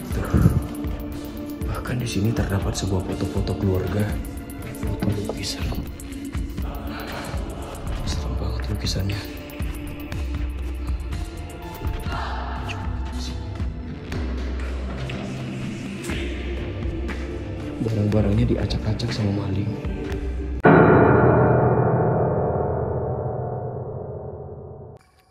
Tuh. Bahkan di sini terdapat sebuah foto-foto keluarga, foto lukisan. Serem banget lukisannya. Barang-barangnya diacak-acak sama maling.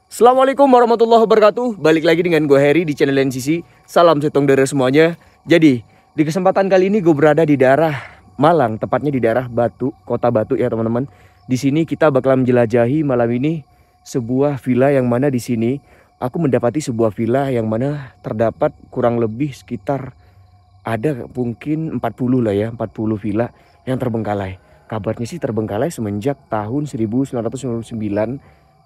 Assalamualaikum warahmatullahi wabarakatuh. Balik lagi dengan gue Harry di channel NCC. Salam setong dere semuanya. Jadi di kesempatan kali ini gue berada di daerah Malang, tepatnya di daerah Batu, kota Batu ya teman-teman. Di sini kita bakalan menjelajahi malam ini sebuah villa yang mana di sini aku mendapati sebuah villa yang mana terdapat kurang lebih sekitar ada mungkin 40 lah ya, 40 villa yang terbengkalai. Kabarnya sih terbengkalai semenjak tahun 1999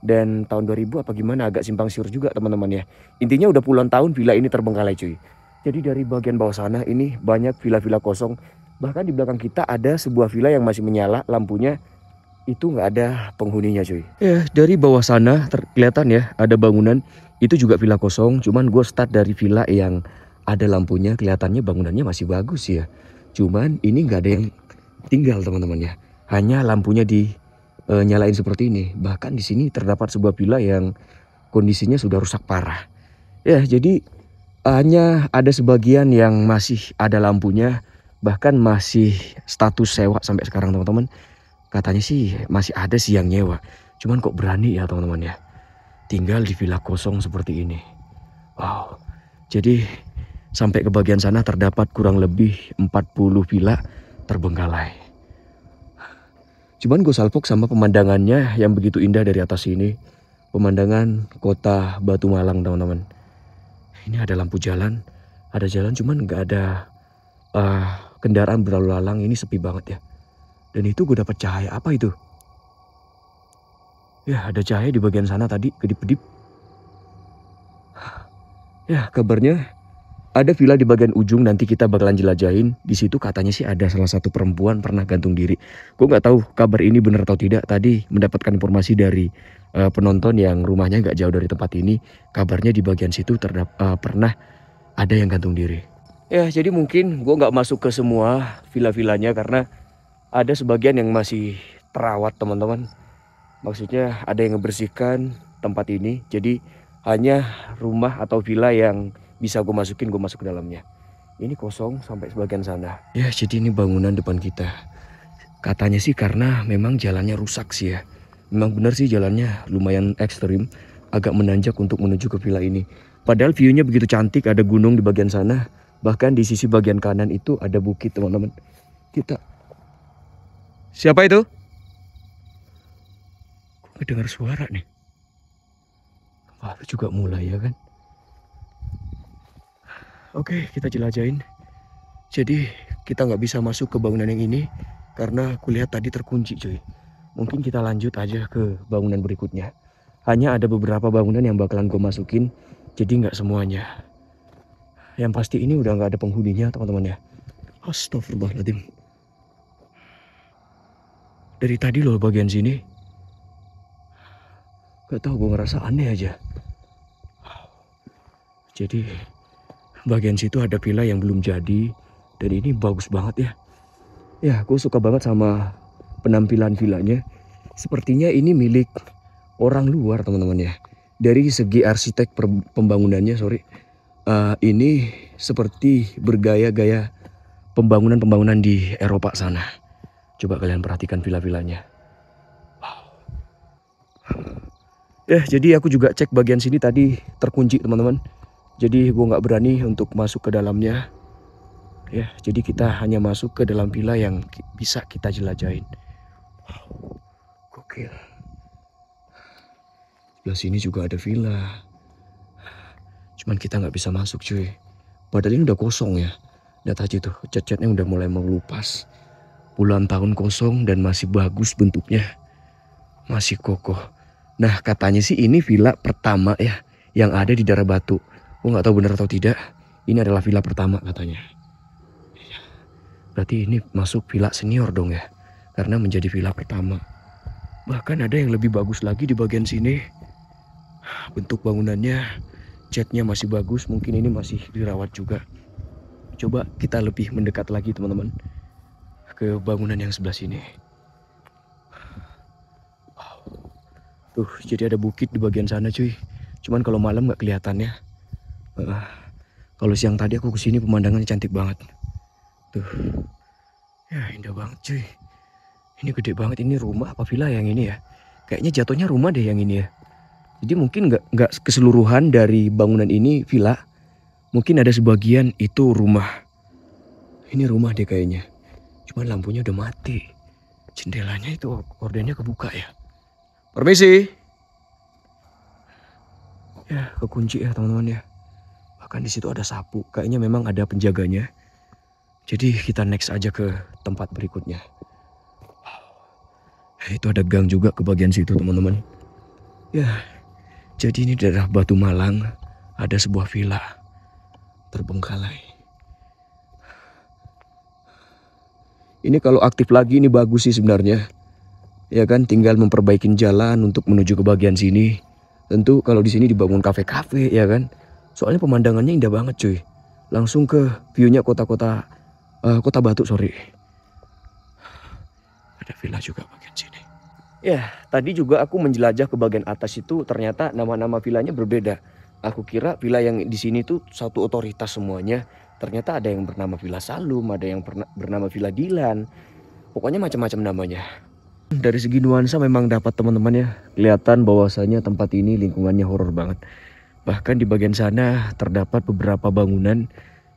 dan tahun 2000 apa gimana, agak simpang siur juga teman-teman ya. Intinya udah puluhan tahun villa ini terbengkalai cuy. Jadi dari bagian bawah sana ini banyak villa-villa kosong. Bahkan di belakang kita ada sebuah villa yang masih menyala lampunya, itu nggak ada penghuninya cuy. Ya dari bawah sana kelihatan ya ada bangunan, itu juga villa kosong. Cuman gue start dari villa yang ada lampunya, kelihatannya bangunannya masih bagus ya. Cuman ini nggak ada yang tinggal teman-teman ya. Hanya lampunya nyalain seperti ini. Bahkan di sini terdapat sebuah villa yang kondisinya sudah rusak parah. Ya jadi hanya ada sebagian yang masih ada lampunya, bahkan masih status sewa sampai sekarang teman-teman. Katanya sih masih ada sih yang nyewa. Cuman kok berani ya teman-teman ya, tinggal di villa kosong seperti ini. Wow. Jadi sampai ke bagian sana terdapat kurang lebih 40 villa terbengkalai. Cuman gue salpok sama pemandangannya yang begitu indah dari atas sini. Pemandangan kota Batu Malang teman-teman. Ini ada lampu jalan, ada jalan cuman nggak ada kendaraan berlalu lalang. Ini sepi banget ya. Dan itu gue dapat cahaya apa itu? Ya ada cahaya di bagian sana tadi, kedip-kedip. Ya kabarnya ada villa di bagian ujung, nanti kita bakalan jelajahin. Di situ katanya sih ada salah satu perempuan pernah gantung diri. Gue nggak tahu kabar ini benar atau tidak. Tadi mendapatkan informasi dari penonton yang rumahnya nggak jauh dari tempat ini. Kabarnya di bagian situ pernah ada yang gantung diri. Ya jadi mungkin gue nggak masuk ke semua villa-villanya karena ada sebagian yang masih terawat teman-teman. Maksudnya ada yang ngebersihkan tempat ini. Jadi hanya rumah atau villa yang bisa gue masuk ke dalamnya. Ini kosong sampai sebagian sana. Ya jadi ini bangunan depan kita. Katanya sih karena memang jalannya rusak sih ya. Memang benar sih jalannya lumayan ekstrim. Agak menanjak untuk menuju ke villa ini. Padahal viewnya begitu cantik, ada gunung di bagian sana. Bahkan di sisi bagian kanan itu ada bukit teman-teman. Kita... Siapa itu? Kok dengar suara nih? Wah itu juga mulai ya kan. Oke, kita jelajahin. Jadi kita nggak bisa masuk ke bangunan yang ini karena kulihat tadi terkunci cuy. Mungkin kita lanjut aja ke bangunan berikutnya. Hanya ada beberapa bangunan yang bakalan gue masukin, jadi nggak semuanya. Yang pasti ini udah nggak ada penghuninya teman-teman ya. Astagfirullahaladzim. Dari tadi loh bagian sini, gak tahu gue ngerasa aneh aja. Jadi bagian situ ada villa yang belum jadi dan ini bagus banget ya. Ya, gue suka banget sama penampilan villanya. Sepertinya ini milik orang luar teman-teman ya. Dari segi arsitek pembangunannya, ini seperti bergaya-gaya pembangunan di Eropa sana. Coba kalian perhatikan villa-villanya. Wow. Ya, jadi aku juga cek bagian sini tadi terkunci teman-teman. Jadi gue nggak berani untuk masuk ke dalamnya. Ya, jadi kita hanya masuk ke dalam villa yang bisa kita jelajahin. Wow, gokil. Sebelah sini juga ada villa. Cuman kita nggak bisa masuk cuy. Padahal ini udah kosong ya. Lihat aja tuh, cat-catnya udah mulai mengelupas. Puluhan tahun kosong dan masih bagus bentuknya. Masih kokoh. Nah katanya sih ini villa pertama ya yang ada di daerah Batu. Gue nggak tahu benar atau tidak. Ini adalah villa pertama katanya. Berarti ini masuk villa senior dong ya. Karena menjadi villa pertama. Bahkan ada yang lebih bagus lagi di bagian sini. Bentuk bangunannya, catnya masih bagus. Mungkin ini masih dirawat juga. coba kita lebih mendekat lagi teman-teman ke bangunan yang sebelah sini. Tuh, jadi ada bukit di bagian sana cuy. Cuman kalau malam nggak kelihatannya. Kalau siang tadi aku kesini pemandangannya cantik banget. Tuh, ya indah banget cuy. Ini gede banget, ini rumah apa villa yang ini ya? Kayaknya jatuhnya rumah deh yang ini ya. Jadi mungkin nggak keseluruhan dari bangunan ini villa. Mungkin ada sebagian itu rumah. Ini rumah deh kayaknya. Cuman lampunya udah mati. Jendelanya itu ordennya kebuka ya. Permisi. Ya, kekunci ya teman-teman ya. Bahkan di situ ada sapu. Kayaknya memang ada penjaganya. Jadi kita next aja ke tempat berikutnya. Itu ada gang juga ke bagian situ teman-teman. Ya, jadi ini daerah Batu Malang. Ada sebuah villa terbengkalai. Ini kalau aktif lagi ini bagus sih sebenarnya. Ya kan, tinggal memperbaikin jalan untuk menuju ke bagian sini. Tentu kalau di sini dibangun kafe-kafe ya kan. Soalnya pemandangannya indah banget cuy. Langsung ke view-nya kota Batu, sorry. Ada villa juga bagian sini. Ya, tadi juga aku menjelajah ke bagian atas itu ternyata nama-nama villanya berbeda. Aku kira villa yang di sini tuh satu otoritas semuanya. Ternyata ada yang bernama Villa Salum, ada yang bernama Villa Dilan. Pokoknya macam-macam namanya. Dari segi nuansa memang dapat teman-teman ya, kelihatan bahwasanya tempat ini lingkungannya horor banget. Bahkan di bagian sana terdapat beberapa bangunan.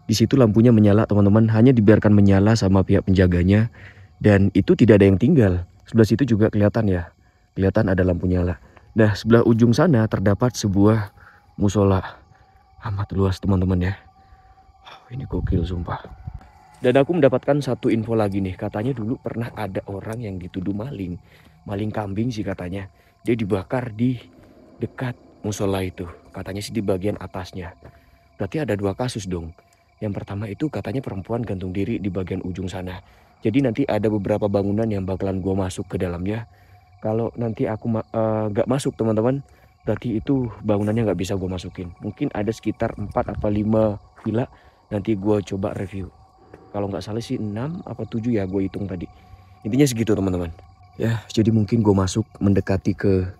Di situ lampunya menyala teman-teman, hanya dibiarkan menyala sama pihak penjaganya. Dan itu tidak ada yang tinggal. Sebelah situ juga kelihatan ya, kelihatan ada lampu nyala. Nah, sebelah ujung sana terdapat sebuah musola. Amat luas teman-teman ya. Ini gokil sumpah. Dan aku mendapatkan satu info lagi nih. Katanya dulu pernah ada orang yang dituduh maling. Maling kambing sih katanya. Dia dibakar di dekat musola itu. Katanya sih di bagian atasnya. Berarti ada dua kasus dong. Yang pertama itu katanya perempuan gantung diri di bagian ujung sana. Jadi nanti ada beberapa bangunan yang bakalan gua masuk ke dalamnya. Kalau nanti aku gak masuk teman-teman, berarti itu bangunannya gak bisa gua masukin. Mungkin ada sekitar 4 atau 5 villa. Nanti gua coba review. Kalau nggak salah sih 6 apa 7 ya gue hitung tadi. Intinya segitu teman-teman. Ya, jadi mungkin gue masuk mendekati ke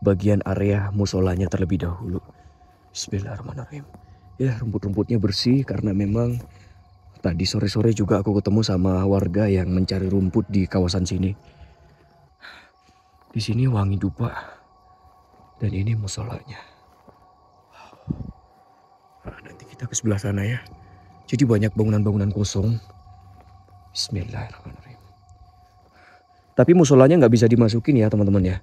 bagian area musolanya terlebih dahulu. Bismillahirrahmanirrahim. Ya, rumput-rumputnya bersih karena memang tadi sore-sore juga aku ketemu sama warga yang mencari rumput di kawasan sini. Di sini wangi dupa. Dan ini musolanya. Nah, nanti kita ke sebelah sana ya. Jadi banyak bangunan-bangunan kosong. Bismillahirrahmanirrahim. Tapi musolanya nggak bisa dimasukin ya teman-teman ya.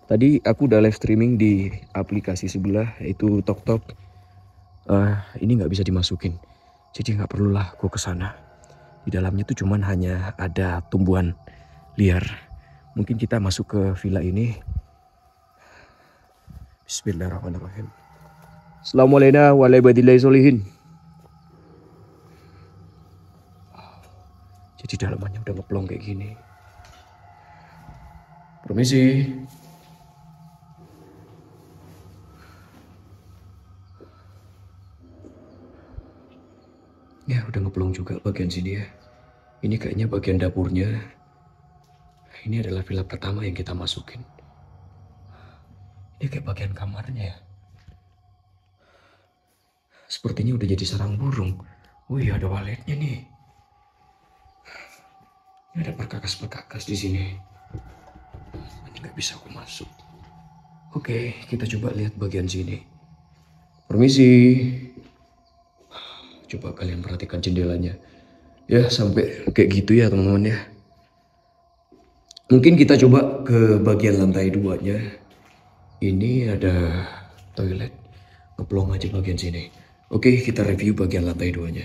Tadi aku udah live streaming di aplikasi sebelah yaitu TokTok. Ini nggak bisa dimasukin. Jadi nggak perlulah gue kesana. Di dalamnya tuh cuman hanya ada tumbuhan liar. Mungkin kita masuk ke villa ini. Bismillahirrahmanirrahim. Assalamualaikum warahmatullahi wabarakatuh. Jadi dalamannya udah ngeplong kayak gini. Permisi. Ya udah ngeplong juga bagian sini ya. Ini kayaknya bagian dapurnya. Ini adalah villa pertama yang kita masukin. Ini kayak bagian kamarnya ya. Sepertinya udah jadi sarang burung. Wih, ada waletnya nih. Ini ada perkakas-perkakas di sini. Ini nggak bisa aku masuk. Oke, kita coba lihat bagian sini. Permisi. Coba kalian perhatikan jendelanya. Ya, sampai kayak gitu ya teman-teman ya. Mungkin kita coba ke bagian lantai 2-nya. Ini ada toilet. Ngeplong aja bagian sini. Oke, kita review bagian lantai 2-nya.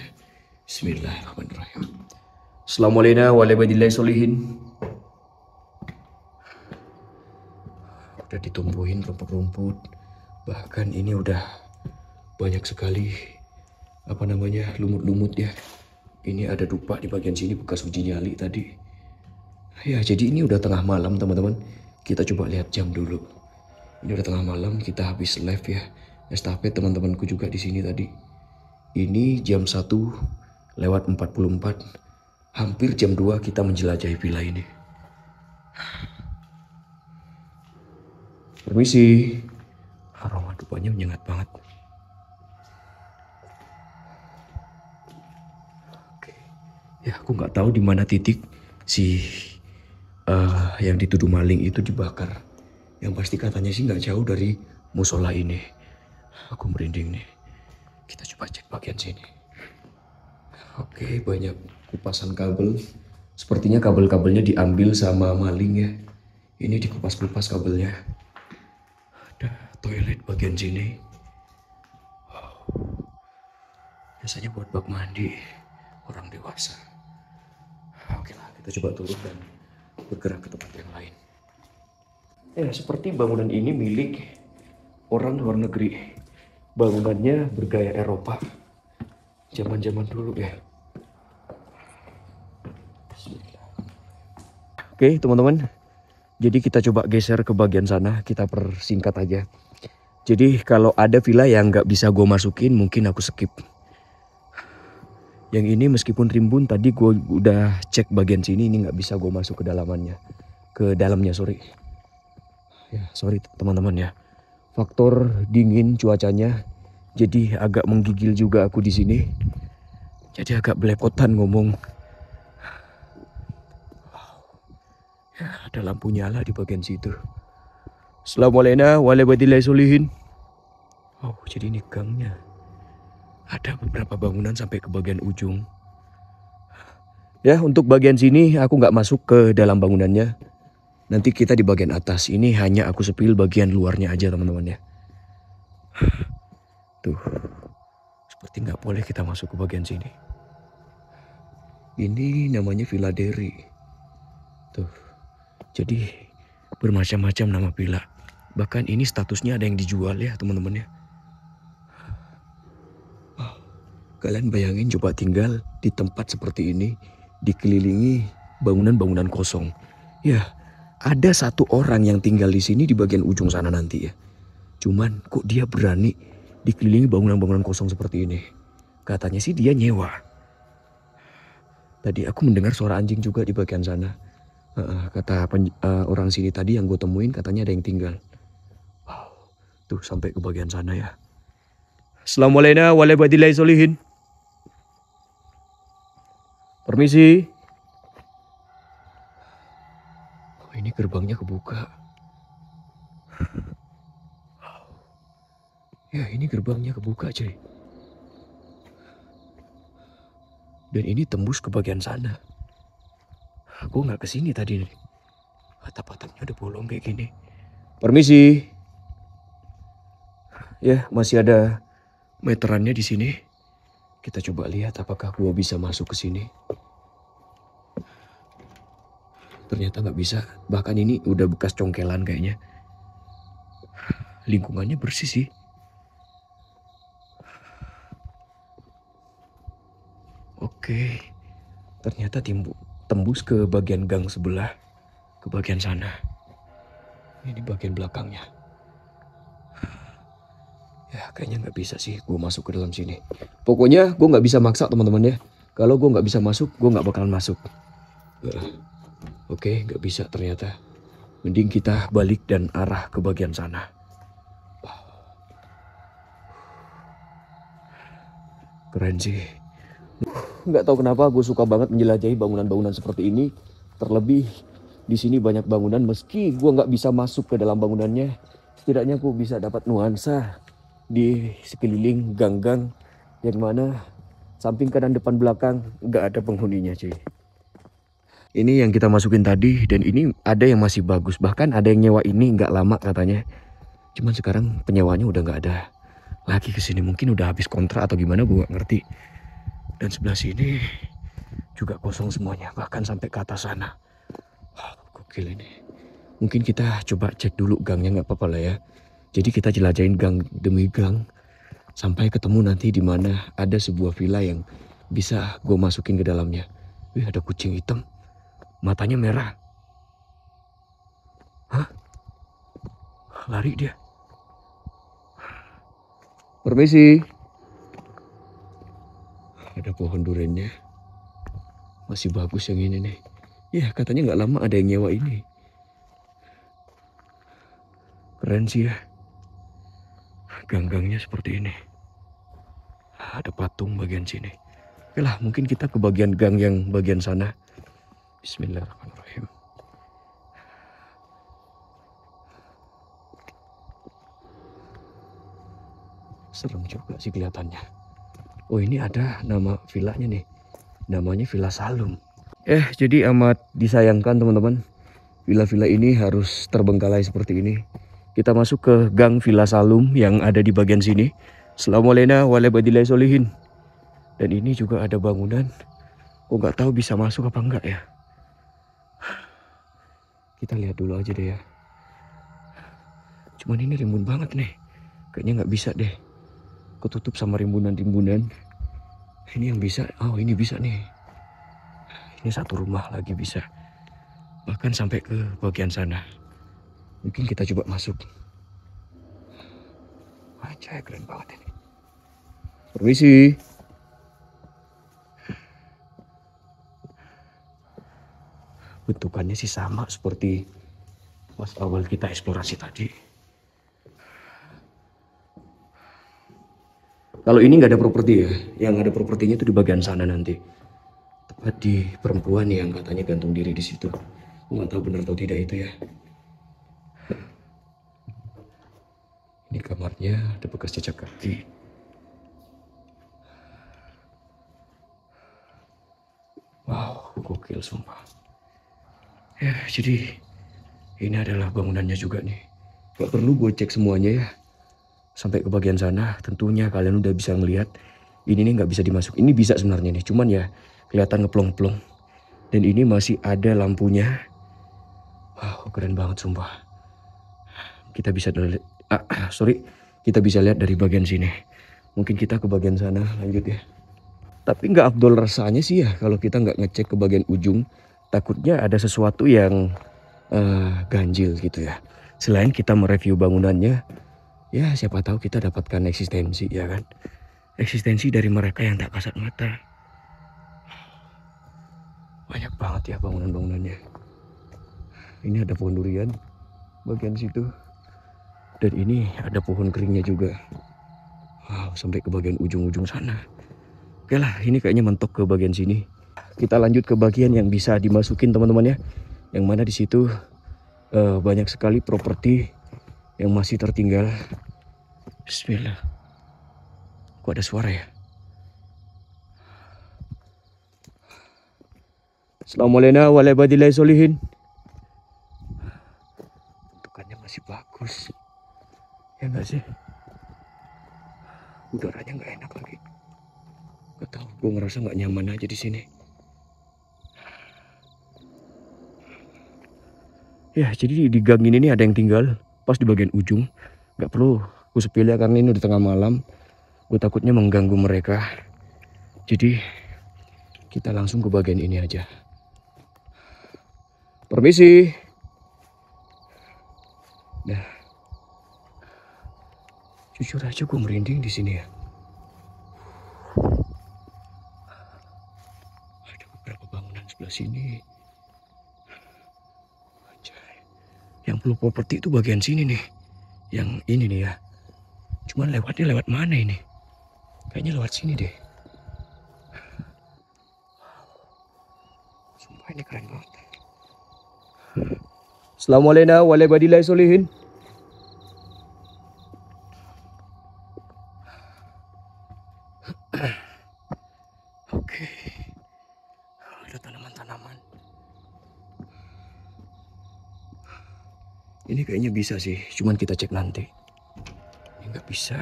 Bismillahirrahmanirrahim. Assalamualaikum warahmatullahi wabarakatuh. Udah ditumbuhin rumput-rumput. Bahkan ini udah banyak sekali lumut-lumut ya. Ini ada dupa di bagian sini bekas uji nyali tadi. Ya, jadi ini udah tengah malam teman-teman. Kita coba lihat jam dulu. Ini udah tengah malam, kita habis live ya. Estafet teman-temanku juga di sini tadi. Ini jam 1 lewat 44. Hampir jam 2 kita menjelajahi villa ini. Permisi. Aroma dupanya menyengat banget. Oke. Ya, aku nggak tahu di mana titik si yang dituduh maling itu dibakar. Yang pasti katanya sih nggak jauh dari musola ini. Aku merinding nih. Kita coba cek bagian sini. Oke, banyak kupasan kabel. Sepertinya kabel-kabelnya diambil sama maling ya. Ini dikupas-kupas kabelnya. Ada toilet bagian sini. Biasanya buat bak mandi orang dewasa. Oke lah, kita coba turun dan bergerak ke tempat yang lain. Ya, seperti bangunan ini milik orang luar negeri. Bangunannya bergaya Eropa. Zaman-zaman dulu ya. Oke teman-teman. Jadi kita coba geser ke bagian sana. Kita persingkat aja. Jadi kalau ada villa yang nggak bisa gue masukin, mungkin aku skip. Yang ini meskipun rimbun, tadi gue udah cek bagian sini, ini nggak bisa gue masuk ke dalamnya, sorry. Ya, sorry teman-teman ya. Faktor dingin cuacanya, jadi agak menggigil juga aku di sini. Jadi agak belepotan ngomong. Ya, ada lampu nyala di bagian situ. Assalamualaikum warahmatullahi wabarakatuh. Oh, jadi ini gangnya. Ada beberapa bangunan sampai ke bagian ujung. Ya, untuk bagian sini aku nggak masuk ke dalam bangunannya. Nanti kita di bagian atas. Ini hanya aku sepil bagian luarnya aja teman-teman ya. Tuh, seperti nggak boleh kita masuk ke bagian sini. Ini namanya Villa Deri. Tuh, jadi bermacam-macam nama villa. Bahkan ini statusnya ada yang dijual ya teman-teman ya. Kalian bayangin coba tinggal di tempat seperti ini, dikelilingi bangunan-bangunan kosong. Ya, ada satu orang yang tinggal di sini di bagian ujung sana nanti ya. Cuman kok dia berani dikelilingi bangunan-bangunan kosong seperti ini. Katanya sih dia nyewa. Tadi aku mendengar suara anjing juga di bagian sana. Kata orang sini tadi yang gue temuin katanya ada yang tinggal. Wow, tuh sampai ke bagian sana ya. Assalamualaikum warahmatullahi wabarakatuh. Permisi. Oh, ini gerbangnya kebuka. Ya, ini gerbangnya kebuka, cuy. Dan ini tembus ke bagian sana. Aku nggak kesini tadi nih. Atap-atapnya udah bolong kayak gini. Permisi. Ya, masih ada meterannya di sini. Kita coba lihat apakah gua bisa masuk ke sini. Ternyata nggak bisa. Bahkan ini udah bekas congkelan kayaknya. Lingkungannya bersih sih. Oke. Ternyata tembus ke bagian gang sebelah. Ke bagian sana. Ini bagian belakangnya. Ya kayaknya nggak bisa sih gue masuk ke dalam sini. Pokoknya gue nggak bisa maksa teman-teman ya. Kalau gue nggak bisa masuk, gue nggak bakalan masuk. Oke, nggak bisa ternyata. Mending kita balik dan arah ke bagian sana. Keren sih. Nggak tahu kenapa gue suka banget menjelajahi bangunan-bangunan seperti ini. Terlebih di sini banyak bangunan. Meski gue nggak bisa masuk ke dalam bangunannya, setidaknya gue bisa dapat nuansa di sekeliling gang-gang yang mana samping kanan depan belakang nggak ada penghuninya cuy. Ini yang kita masukin tadi dan ini ada yang masih bagus, bahkan ada yang nyewa ini nggak lama katanya. Cuman sekarang penyewanya udah nggak ada lagi kesini, mungkin udah habis kontrak atau gimana gue nggak ngerti. Dan sebelah sini juga kosong semuanya, bahkan sampai ke atas sana. Gokil ini. Mungkin kita coba cek dulu gangnya, nggak apa-apa lah ya. Jadi kita jelajahin gang demi gang sampai ketemu nanti di mana ada sebuah villa yang bisa gue masukin ke dalamnya. Wih, ada kucing hitam, matanya merah. Hah? Lari dia. Permisi. Ada pohon durennya. Masih bagus yang ini nih. Ya katanya nggak lama ada yang nyewa ini. Keren sih ya. Gang-gangnya seperti ini. Ada patung bagian sini. Oke lah, mungkin kita ke bagian gang yang bagian sana. Bismillahirrahmanirrahim. Serem juga sih kelihatannya. Oh, ini ada nama villanya nih. Namanya Villa Salum. Jadi amat disayangkan teman-teman. Villa-villa ini harus terbengkalai seperti ini. Kita masuk ke gang Villa Salum yang ada di bagian sini. Assalamualaikum warahmatullahi wabarakatuh. Dan ini juga ada bangunan. Kok nggak tahu bisa masuk apa enggak ya. Kita lihat dulu aja deh ya. Cuman ini rimbun banget nih. Kayaknya nggak bisa deh. Ketutup sama rimbunan-rimbunan. Ini yang bisa. Oh, ini bisa nih. Ini satu rumah lagi bisa. Bahkan sampai ke bagian sana. Mungkin kita coba masuk. Anjay, keren banget ini. Permisi. Bentukannya sih sama seperti pas awal kita eksplorasi tadi. Kalau ini nggak ada properti ya. Yang ada propertinya itu di bagian sana nanti. Tepat di perempuan yang katanya gantung diri di situ. Aku nggak tahu benar atau tidak itu ya. Ini kamarnya, ada bekas jejak kaki. Wow, gokil sumpah. Ya, jadi ini adalah bangunannya juga nih. Gak perlu gue cek semuanya ya. Sampai ke bagian sana, tentunya kalian udah bisa ngelihat. Ini nih nggak bisa dimasuk. Ini bisa sebenarnya nih, cuman ya kelihatan ngeplong-plong. Dan ini masih ada lampunya. Wow, keren banget sumpah. Kita bisa kita bisa lihat dari bagian sini. Mungkin kita ke bagian sana lanjut ya. Tapi nggak afdol rasanya sih ya kalau kita nggak ngecek ke bagian ujung. Takutnya ada sesuatu yang ganjil gitu ya. Selain kita mereview bangunannya, ya siapa tahu kita dapatkan eksistensi ya kan. Eksistensi dari mereka yang tak kasat mata. Banyak banget ya bangunan-bangunannya. Ini ada pohon durian bagian situ. Dan ini ada pohon keringnya juga. Wow, sampai ke bagian ujung-ujung sana. Oke lah, ini kayaknya mentok ke bagian sini. Kita lanjut ke bagian yang bisa dimasukin teman-teman ya. Yang mana di situ banyak sekali properti yang masih tertinggal. Bismillah. Kok ada suara ya? Assalamualaikum warahmatullahi wabarakatuh. Bentukannya masih bagus. Ya enggak sih? Udaranya nggak enak lagi. Gak tahu, gue ngerasa nggak nyaman aja di sini. Ya, jadi di gang ini nih ada yang tinggal pas di bagian ujung. Gak perlu gue sepele karena ini udah tengah malam. Gue takutnya mengganggu mereka. Jadi kita langsung ke bagian ini aja. Permisi. Nah, jujur aja gue merinding di sini ya. Ada beberapa bangunan sebelah sini. Anjay. Yang perlu properti itu bagian sini nih. Yang ini nih ya. Cuman lewatnya lewat mana ini? Kayaknya lewat sini deh. Sumpah ini keren banget. Assalamualaikum warahmatullahi wabarakatuh. Oke. Ada tanaman-tanaman. Ini kayaknya bisa sih, cuman kita cek nanti. Ini nggak bisa.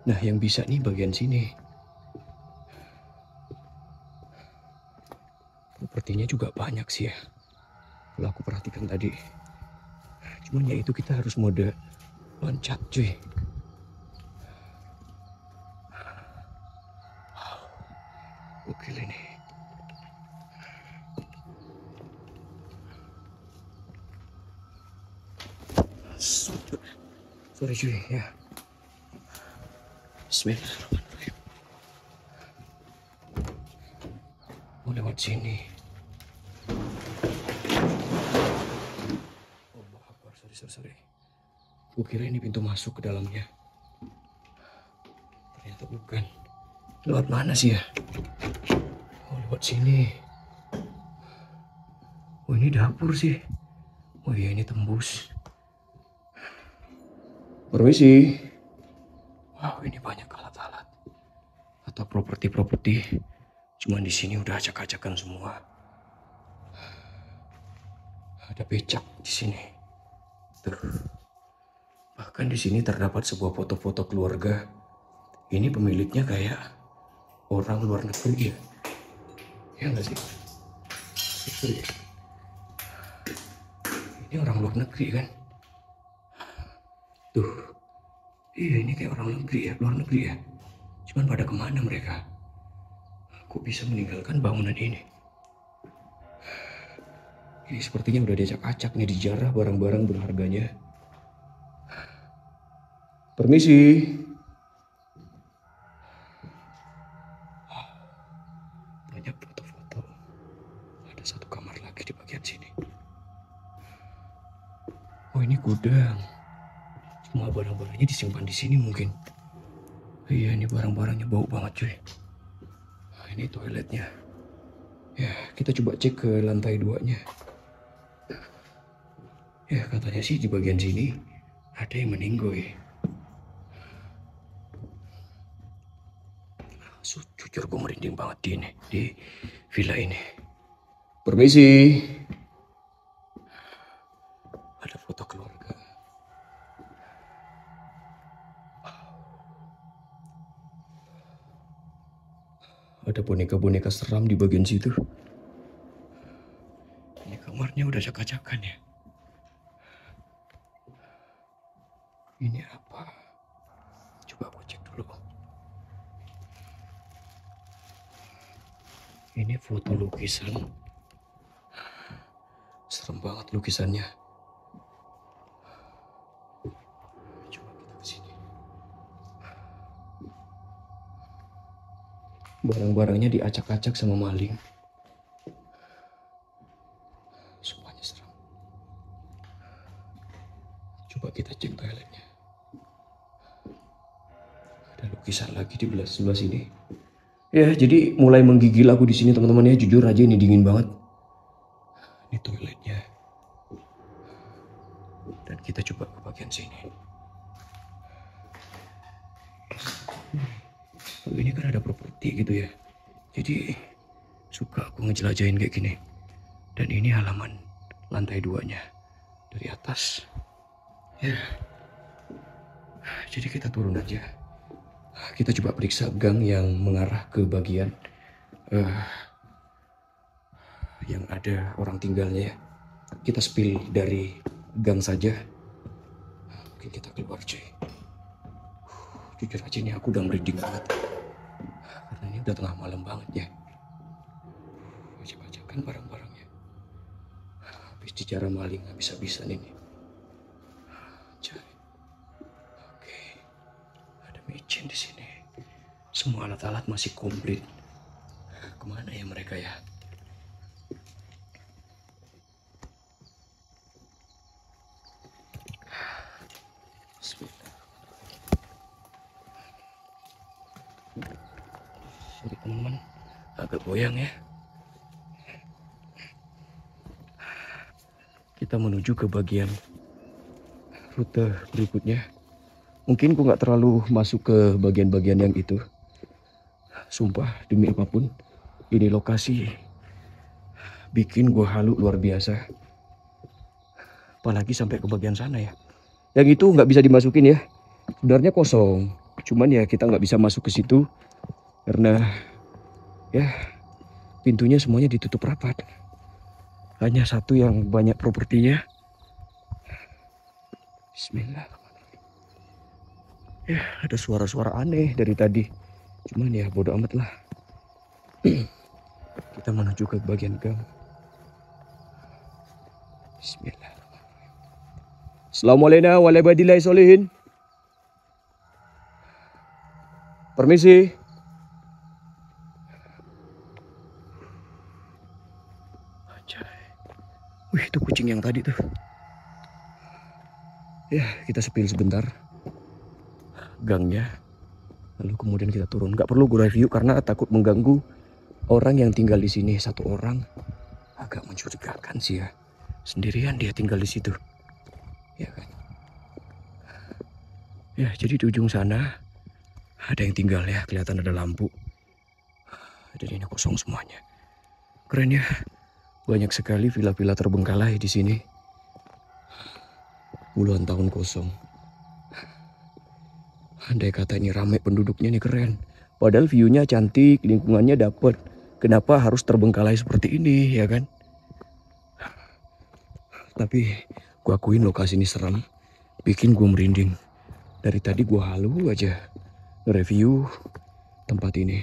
Nah, yang bisa nih bagian sini. Sepertinya juga banyak sih ya. Kalau aku perhatikan tadi. Cuman ya itu kita harus mode loncat cuy. Wow. Oke ini. Sorry cuy ya. Bismillahirrahmanirrahim. lewat sini. Allah Akbar, sorry. Gue kira ini pintu masuk ke dalamnya. Ternyata bukan. Lewat mana sih ya? Oh, lewat sini. Oh, ini dapur sih. Oh iya, ini tembus. Permisi. Wow, ini banyak alat-alat atau properti. Cuman di sini udah acak-acakan semua. Ada becak di sini. Tuh. Bahkan di sini terdapat sebuah foto-foto keluarga. Ini pemiliknya kayak orang luar negeri ya. Ya nggak sih? Betul ya? Ini orang luar negeri kan? Tuh. Iya, ini kayak orang negeri ya, luar negeri ya. Cuman pada kemana mereka? Kok bisa meninggalkan bangunan ini? Ini sepertinya udah diacak-acak nih, dijarah barang-barang berharganya. Permisi. Banyak foto-foto. Ada satu kamar lagi di bagian sini. Oh, ini gudang. Semua barang-barangnya disimpan di sini mungkin. Iya, ini barang-barangnya bau banget cuy. Ini toiletnya. Ya, kita coba cek ke lantai 2-nya. Ya, katanya sih di bagian sini ada yang meninggoy. Jujur gue merinding banget di villa ini. Permisi. Ada foto keluarga. Ada boneka-boneka seram di bagian situ. Ini kamarnya udah acak-acakan ya. Ini apa? Coba aku cek dulu. Ini foto lukisan. Serem banget lukisannya. Coba kita ke sini. Barang-barangnya diacak-acak sama maling. Semuanya serem. Coba kita cek toiletnya. Ada lukisan lagi di sebelah sini. Ya, jadi mulai menggigil aku di sini teman-teman ya. Jujur aja ini dingin banget. Ini toiletnya. Dan kita coba ke bagian sini. Oh, ini kan ada properti gitu ya. Jadi suka aku ngejelajahin kayak gini. Dan ini halaman lantai 2-nya. Dari atas. Ya. Jadi kita turun aja. Kita coba periksa gang yang mengarah ke bagian yang ada orang tinggalnya ya. Kita spill dari gang saja. Mungkin kita keluar cuy. Jujur aja nih aku udah merinding banget. Karena ini udah tengah malam banget ya. Baca-bacakan barang-barangnya. Habis dijarah maling habis-habisan ini. Oke. Ada micin di sini. Semua alat-alat masih komplit. Kemana ya mereka ya? Sorry teman-teman, agak goyang ya. Kita menuju ke bagian rute berikutnya. Mungkin gue nggak terlalu masuk ke bagian-bagian yang itu. Sumpah demi apapun, ini lokasi bikin gue halu luar biasa. Apalagi sampai ke bagian sana ya. Yang itu nggak bisa dimasukin ya. Sebenarnya kosong. Cuman ya kita nggak bisa masuk ke situ karena ya pintunya semuanya ditutup rapat. Hanya satu yang banyak propertinya. Bismillahirrahmanirrahim. Ya, ada suara-suara aneh dari tadi. Cuman ya bodo amat lah. Kita menuju ke bagian gang. Bismillahirrahmanirrahim. Assalamualaikum warahmatullahi wabarakatuh. Permisi. Wih, itu kucing yang tadi tuh. Ya, kita sepil sebentar gangnya. Lalu kemudian kita turun. Gak perlu gue review karena takut mengganggu orang yang tinggal di sini. Satu orang agak mencurigakan sih ya. Sendirian dia tinggal di situ. Ya kan. Ya, jadi di ujung sana ada yang tinggal ya. Kelihatan ada lampu. Dan ini kosong semuanya. Keren ya. Banyak sekali villa-villa terbengkalai di sini. Puluhan tahun kosong. Andai kata ini ramai penduduknya nih keren. Padahal view-nya cantik, lingkungannya dapet. Kenapa harus terbengkalai seperti ini ya kan? Tapi gua akuin lokasi ini serem. Bikin gua merinding. Dari tadi gua halu aja review tempat ini.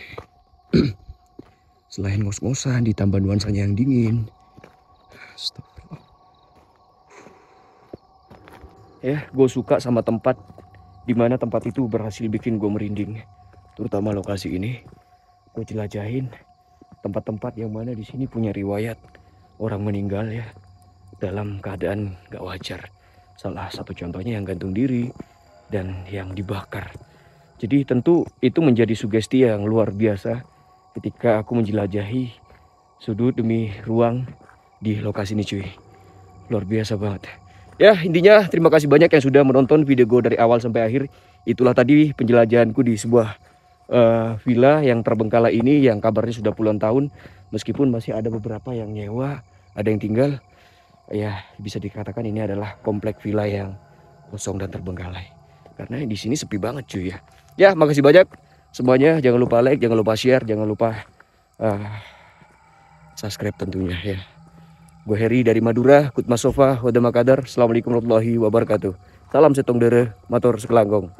Selain ngos-ngosan ditambah nuansanya yang dingin. Astagfirullah. Ya, gue suka sama tempat dimana tempat itu berhasil bikin gue merinding. Terutama lokasi ini. Gue jelajahin tempat-tempat yang mana di sini punya riwayat orang meninggal ya dalam keadaan gak wajar. Salah satu contohnya yang gantung diri dan yang dibakar. Jadi tentu itu menjadi sugesti yang luar biasa ketika aku menjelajahi sudut demi ruang di lokasi ini cuy. Luar biasa banget. Ya intinya terima kasih banyak yang sudah menonton video gue dari awal sampai akhir. Itulah tadi penjelajahanku di sebuah villa yang terbengkalai ini yang kabarnya sudah puluhan tahun. Meskipun masih ada beberapa yang nyewa, ada yang tinggal. Ya bisa dikatakan ini adalah komplek villa yang kosong dan terbengkalai. Karena di sini sepi banget cuy ya. Ya makasih banyak semuanya. Jangan lupa like, jangan lupa share, jangan lupa subscribe tentunya ya. Gue Heri dari Madura, Kutma Sofa, Hoda Makadar. Assalamualaikum warahmatullahi wabarakatuh. Salam setong dere, matur sekelanggong.